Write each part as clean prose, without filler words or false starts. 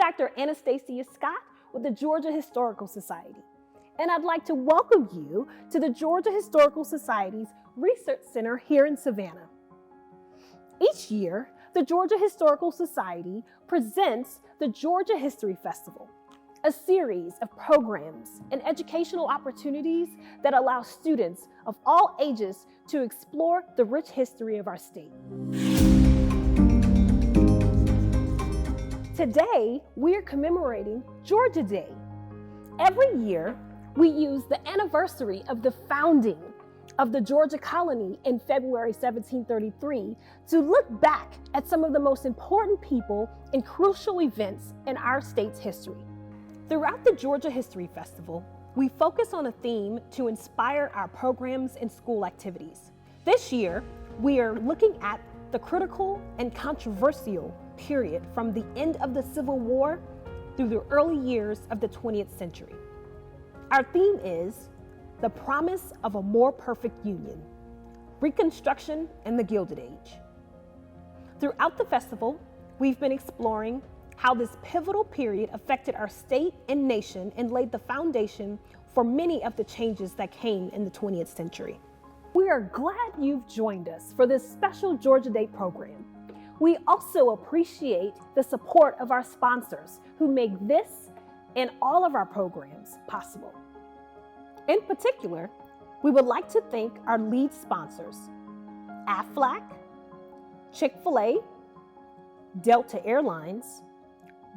Dr. Anastasia Scott with the Georgia Historical Society, and I'd like to welcome you to the Georgia Historical Society's Research Center here in Savannah. Each year, the Georgia Historical Society presents the Georgia History Festival, a series of programs and educational opportunities that allow students of all ages to explore the rich history of our state. Today, we're commemorating Georgia Day. Every year, we use the anniversary of the founding of the Georgia colony in February 1733 to look back at some of the most important people and crucial events in our state's history. Throughout the Georgia History Festival, we focus on a theme to inspire our programs and school activities. This year, we are looking at the critical and controversial period from the end of the Civil War through the early years of the 20th century. Our theme is the promise of a more perfect union, Reconstruction and the Gilded Age. Throughout the festival, we've been exploring how this pivotal period affected our state and nation and laid the foundation for many of the changes that came in the 20th century. We are glad you've joined us for this special Georgia Day program. We also appreciate the support of our sponsors who make this and all of our programs possible. In particular, we would like to thank our lead sponsors, Aflac, Chick-fil-A, Delta Airlines,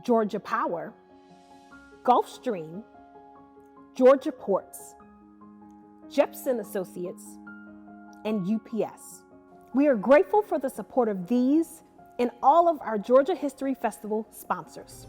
Georgia Power, Gulfstream, Georgia Ports, Jepson Associates, and UPS. We are grateful for the support of these and all of our Georgia History Festival sponsors.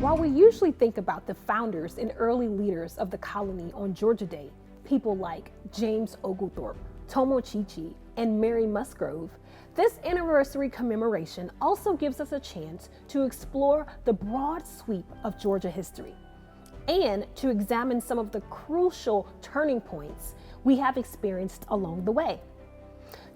While we usually think about the founders and early leaders of the colony on Georgia Day, people like James Oglethorpe, Tomo Chichi, and Mary Musgrove, this anniversary commemoration also gives us a chance to explore the broad sweep of Georgia history and to examine some of the crucial turning points we have experienced along the way.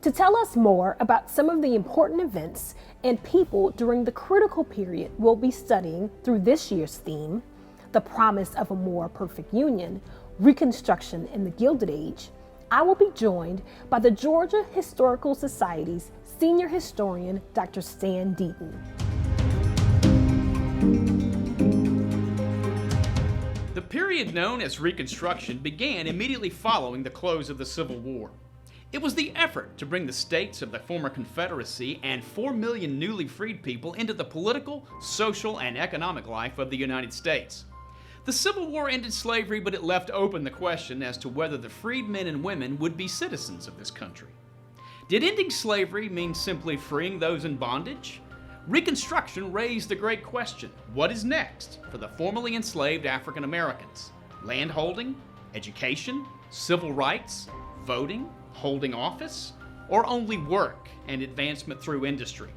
To tell us more about some of the important events and people during the critical period we'll be studying through this year's theme, the promise of a more perfect union, Reconstruction and the Gilded Age, I will be joined by the Georgia Historical Society's senior historian, Dr. Stan Deaton. The period known as Reconstruction began immediately following the close of the Civil War. It was the effort to bring the states of the former Confederacy and 4 million newly freed people into the political, social, and economic life of the United States. The Civil War ended slavery, but it left open the question as to whether the freed men and women would be citizens of this country. Did ending slavery mean simply freeing those in bondage? Reconstruction raised the great question, what is next for the formerly enslaved African Americans? Landholding, education, civil rights, voting, holding office, or only work and advancement through industry?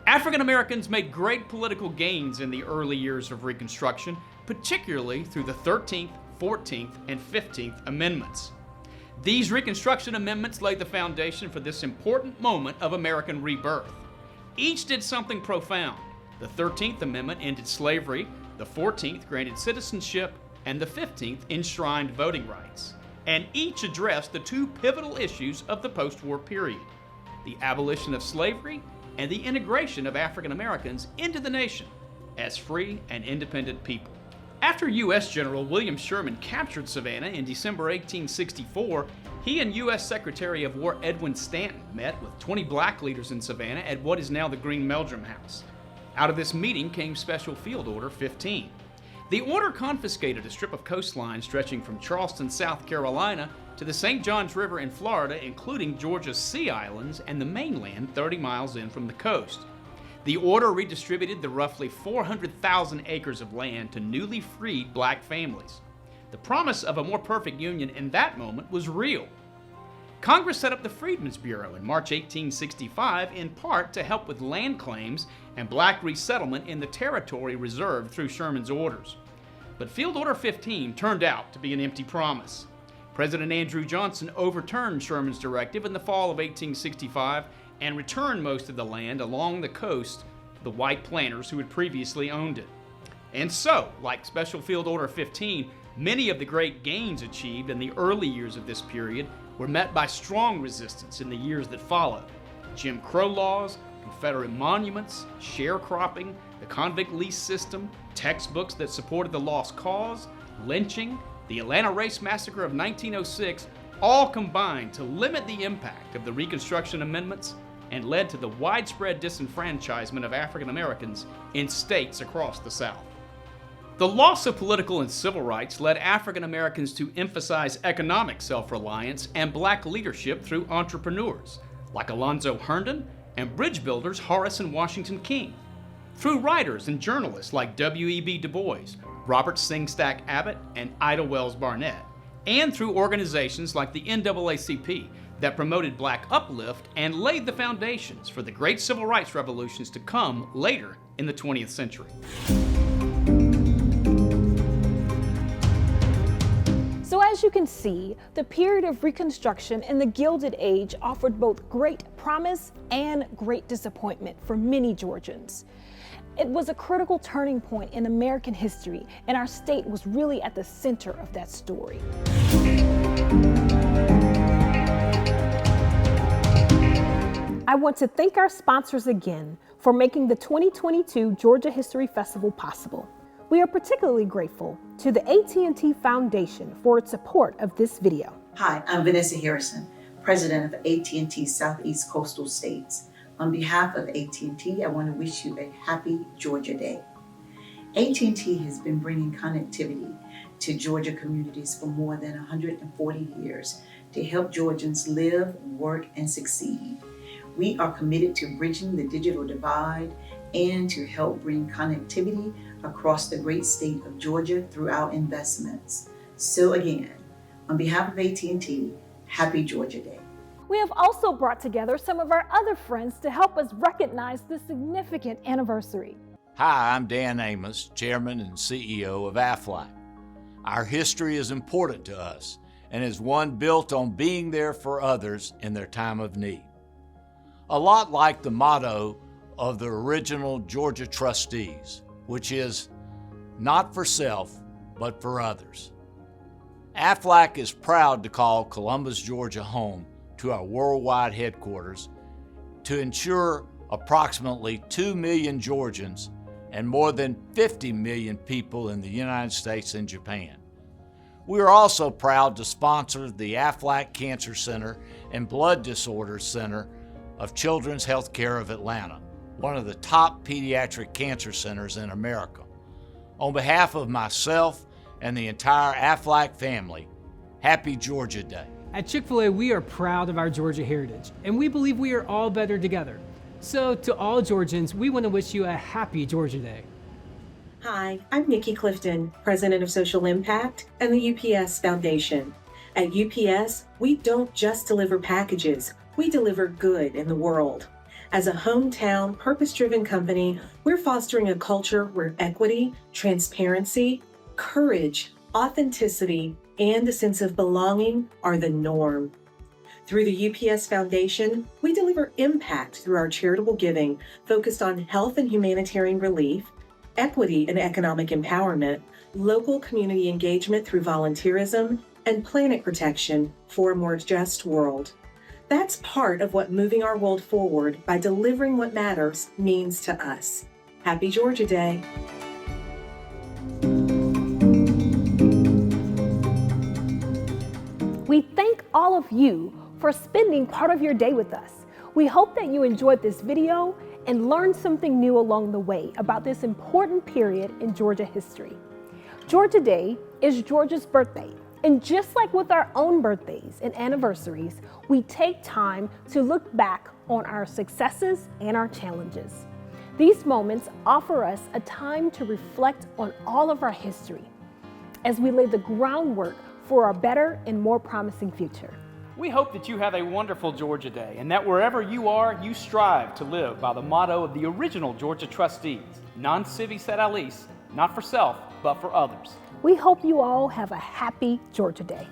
African Americans made great political gains in the early years of Reconstruction, particularly through the 13th, 14th, and 15th Amendments. These Reconstruction amendments laid the foundation for this important moment of American rebirth. Each did something profound. The 13th Amendment ended slavery, the 14th granted citizenship, and the 15th enshrined voting rights. And each addressed the two pivotal issues of the post-war period, the abolition of slavery and the integration of African Americans into the nation as free and independent people. After U.S. General William Sherman captured Savannah in December 1864, he and U.S. Secretary of War Edwin Stanton met with 20 black leaders in Savannah at what is now the Green Meldrum House. Out of this meeting came Special Field Order 15. The order confiscated a strip of coastline stretching from Charleston, South Carolina to the St. Johns River in Florida, including Georgia's Sea Islands and the mainland 30 miles in from the coast. The order redistributed the roughly 400,000 acres of land to newly freed black families. The promise of a more perfect union in that moment was real. Congress set up the Freedmen's Bureau in March 1865 in part to help with land claims and black resettlement in the territory reserved through Sherman's orders. But Field Order 15 turned out to be an empty promise. President Andrew Johnson overturned Sherman's directive in the fall of 1865 and returned most of the land along the coast to the white planters who had previously owned it. And so, like Special Field Order 15, many of the great gains achieved in the early years of this period were met by strong resistance in the years that followed. Jim Crow laws, Confederate monuments, sharecropping, the convict lease system, textbooks that supported the lost cause, lynching, the Atlanta Race Massacre of 1906, all combined to limit the impact of the Reconstruction Amendments and led to the widespread disenfranchisement of African Americans in states across the South. The loss of political and civil rights led African Americans to emphasize economic self-reliance and black leadership through entrepreneurs like Alonzo Herndon and bridge builders Horace and Washington King, through writers and journalists like W.E.B. Du Bois, Robert Singstack Abbott, and Ida Wells Barnett, and through organizations like the NAACP that promoted black uplift and laid the foundations for the great civil rights revolutions to come later in the 20th century. So as you can see, the period of Reconstruction and the Gilded Age offered both great promise and great disappointment for many Georgians. It was a critical turning point in American history, and our state was really at the center of that story. I want to thank our sponsors again for making the 2022 Georgia History Festival possible. We are particularly grateful to the AT&T Foundation for its support of this video. Hi, I'm Vanessa Harrison, President of AT&T Southeast Coastal States. On behalf of AT&T, I want to wish you a happy Georgia Day. AT&T has been bringing connectivity to Georgia communities for more than 140 years to help Georgians live, work, and succeed. We are committed to bridging the digital divide and to help bring connectivity across the great state of Georgia through our investments. So again, on behalf of AT&T, happy Georgia Day. We have also brought together some of our other friends to help us recognize this significant anniversary. Hi, I'm Dan Amos, Chairman and CEO of AFLAC. Our history is important to us and is one built on being there for others in their time of need. A lot like the motto of the original Georgia trustees, which is not for self, but for others. AFLAC is proud to call Columbus, Georgia home to our worldwide headquarters to ensure approximately 2 million Georgians and more than 50 million people in the United States and Japan. We are also proud to sponsor the AFLAC Cancer Center and Blood Disorders Center of Children's Healthcare of Atlanta, one of the top pediatric cancer centers in America. On behalf of myself and the entire AFLAC family, happy Georgia Day. At Chick-fil-A, we are proud of our Georgia heritage, and we believe we are all better together. So to all Georgians, we want to wish you a happy Georgia Day. Hi, I'm Nikki Clifton, President of Social Impact and the UPS Foundation. At UPS, we don't just deliver packages, we deliver good in the world. As a hometown, purpose-driven company, we're fostering a culture where equity, transparency, courage, authenticity, and a sense of belonging are the norm. Through the UPS Foundation, we deliver impact through our charitable giving focused on health and humanitarian relief, equity and economic empowerment, local community engagement through volunteerism, and planet protection for a more just world. That's part of what moving our world forward by delivering what matters means to us. Happy Georgia Day. We thank all of you for spending part of your day with us. We hope that you enjoyed this video and learned something new along the way about this important period in Georgia history. Georgia Day is Georgia's birthday, and just like with our own birthdays and anniversaries, we take time to look back on our successes and our challenges. These moments offer us a time to reflect on all of our history as we lay the groundwork for a better and more promising future. We hope that you have a wonderful Georgia Day and that wherever you are, you strive to live by the motto of the original Georgia trustees, non sivi sed alis, not for self, but for others. We hope you all have a happy Georgia Day.